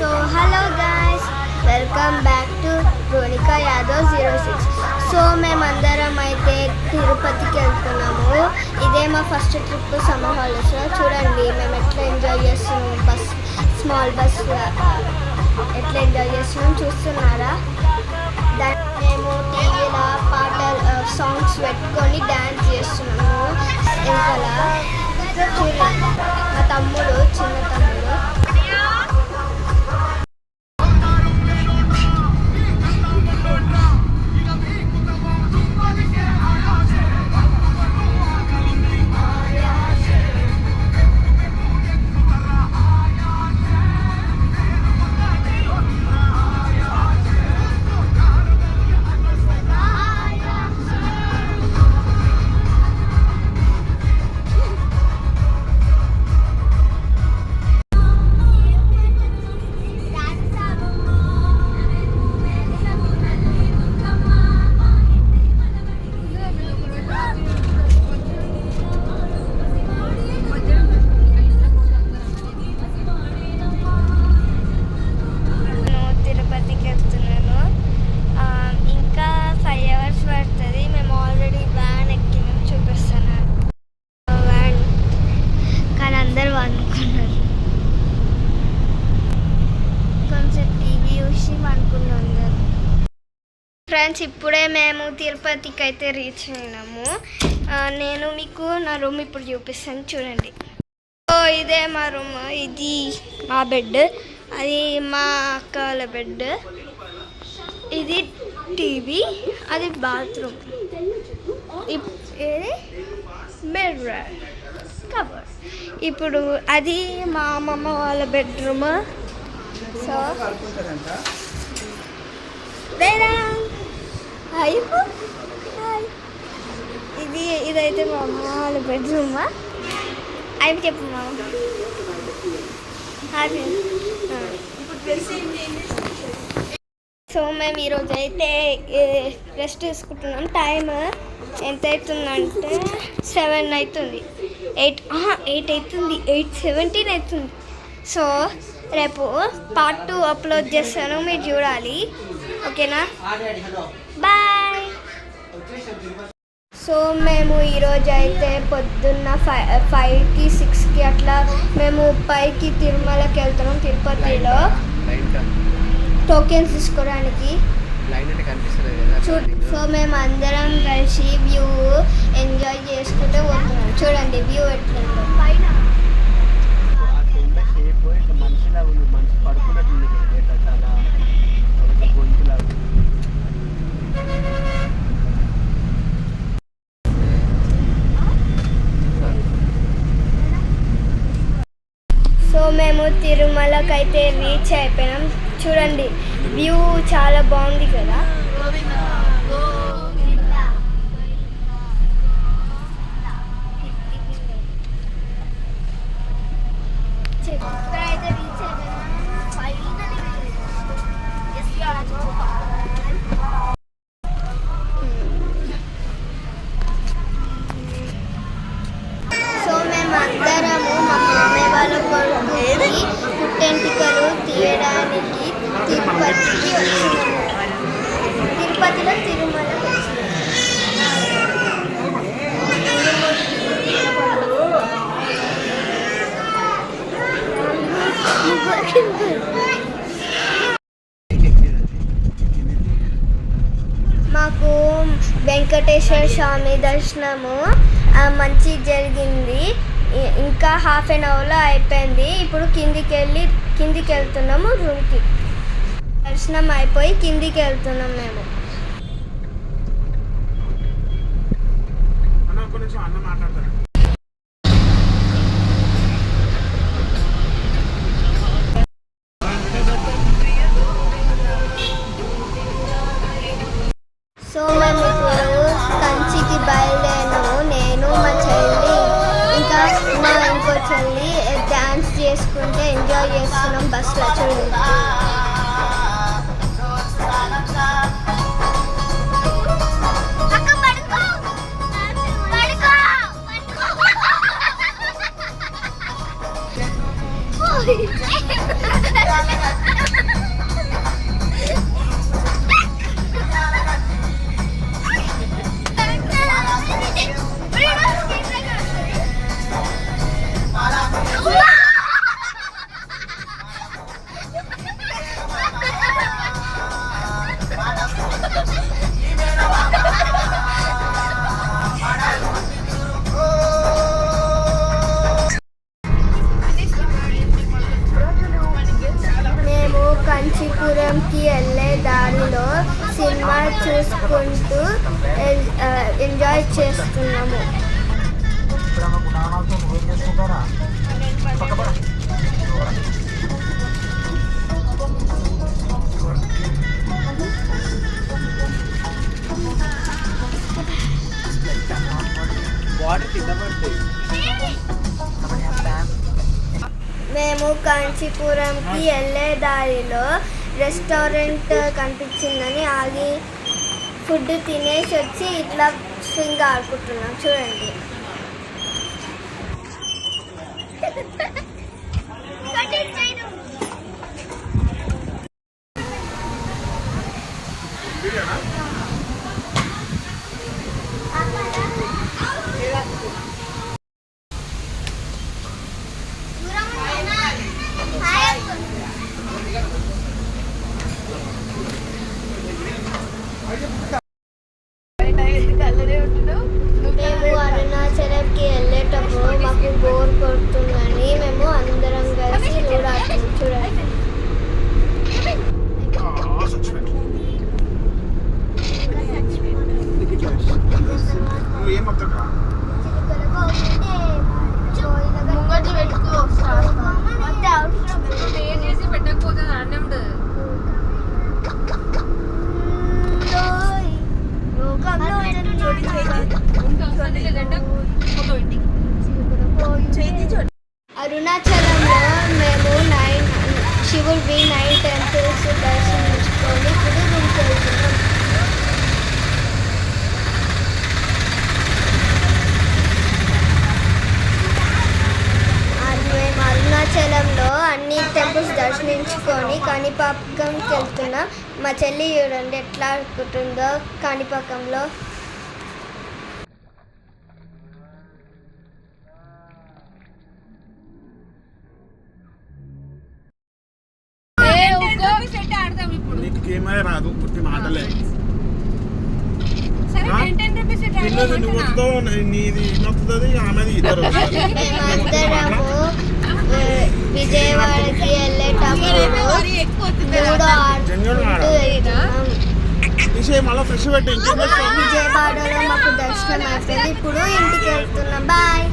So hello guys, welcome back to Ronika Yadav 06. So మేమందరం అయితే తిరుపతికి వెళ్తున్నాము. ఇదే మా ఫస్ట్ ట్రిప్ సమ్మర్ హాలిడేస్లో. చూడండి మేము ఎట్లా ఎంజాయ్ చేస్తున్నాం, స్మాల్ బస్ ఎట్లా ఎంజాయ్ చేస్తున్నాం చూస్తున్నారా. మేము టీవీలో పాటలు సాంగ్స్ పెట్టుకొని డ్యాన్స్ చేస్తున్నాము. ఇంకా చూడండి మా తమ్ముడు, చిన్న తమ్ముడు. ఫ్రెండ్స్, ఇప్పుడే మేము తిరుపతికి అయితే రీచ్ అయినాము. నేను మీకు నా రూమ్ ఇప్పుడు చూపిస్తాను చూడండి. సో ఇదే మా రూమ్, ఇది మా బెడ్, అది మా అక్క వాళ్ళ బెడ్, ఇది టీవీ, అది బాత్రూమ్, ఇది మిర్రర్ కబోర్డ్. ఇప్పుడు అది మా అమ్మమ్మ వాళ్ళ బెడ్రూమ్. సో ఇదైతే మా అమ్మ వాళ్ళ బెడ్రూమా అవి చెప్పు మా. సో మేము ఈరోజు అయితే రెస్ట్ తీసుకుంటున్నాం. టైం ఎంత అవుతుందంటే 7 అవుతుంది, 8 అవుతుంది, 8:17 అవుతుంది. సో రేపు పార్ట్ 2 అప్లోడ్ చేస్తాను, మీరు చూడాలి. ఓకేనా, బాయ్. సో మేము ఈరోజు అయితే పొద్దున్న 5కి 6కి అట్లా మేము పైకి తిరుమలకి వెళ్తున్నాం. తిరుపతిలో టోకెన్స్ తీసుకోవడానికి. సో మేము అందరం కలిసి వ్యూ ఎంజాయ్ చేసుకుంటూ పోతున్నాం. చూడండి వ్యూ ఎట్లుందో. సో మేము తిరుమలకి అయితే రీచ్ అయిపోయినాం. చూడండి వ్యూ చాలా బాగుంది కదా. పుట్టెంటికలు తీయడానికి తిరుపతికి వచ్చినాము. తిరుపతిలో తిరుమలకి మాకు వెంకటేశ్వర స్వామి దర్శనము మంచి జరిగింది. ఇంకా ½ an hourలో అయిపోయింది. ఇప్పుడు కిందికి వెళ్తున్నాము రూమ్కి. దర్శనం అయిపోయి కిందికి వెళ్తున్నాం మేము. సో మేము ఇప్పుడు కంచికి బయలుదేరాము. నేను, మా చెల్లి, ఇంకా మా ఇంకో చెల్లి డ్యాన్స్ చేసుకుంటే ఎంజాయ్ చేస్తున్నాం బస్సులో. చూడండి కాంచీపురంకి వెళ్ళే దారిలో సినిమా చూసుకుంటూ ఎంజాయ్ చేస్తున్నాము. మేము కాంచీపురంకి వెళ్ళే దారిలో రెస్టారెంట్ కనిపించిందని ఆగి ఫుడ్ తినేసి వచ్చి ఇట్లా స్వింగ్ ఆడుకుంటున్నాం. చూడండి. మేము అరుణాచలంకి వెళ్ళేటప్పుడు మాకు బోర్ కొడుతుందని మేము అందరం కలిసి చూడాలి. చూడండి. అరుణాచలంలో మేము శివుడివి 9 టెంపుల్స్ దర్శించుకొని ఇప్పుడు రూమ్కి వెళ్తున్నాం. మేము అరుణాచలంలో అన్ని టెంపుల్స్ దర్శించుకొని కాణిపాకంకి వెళ్తున్నాం. మా చెల్లి చూడండి ఎట్లా ఆడుకుంటుందో కాణిపాకంలో. రాదు పుట్టి మాటలే నీది నొక్కుతుంది ఆమెది ఇద్దరు. మేమందరము విజయవాడకి వెళ్ళేటప్పుడు విజయవాడలో మాకు దర్శనం అయిపోయింది. ఇప్పుడు ఇంటికి వెళ్తున్నాం. బాయ్.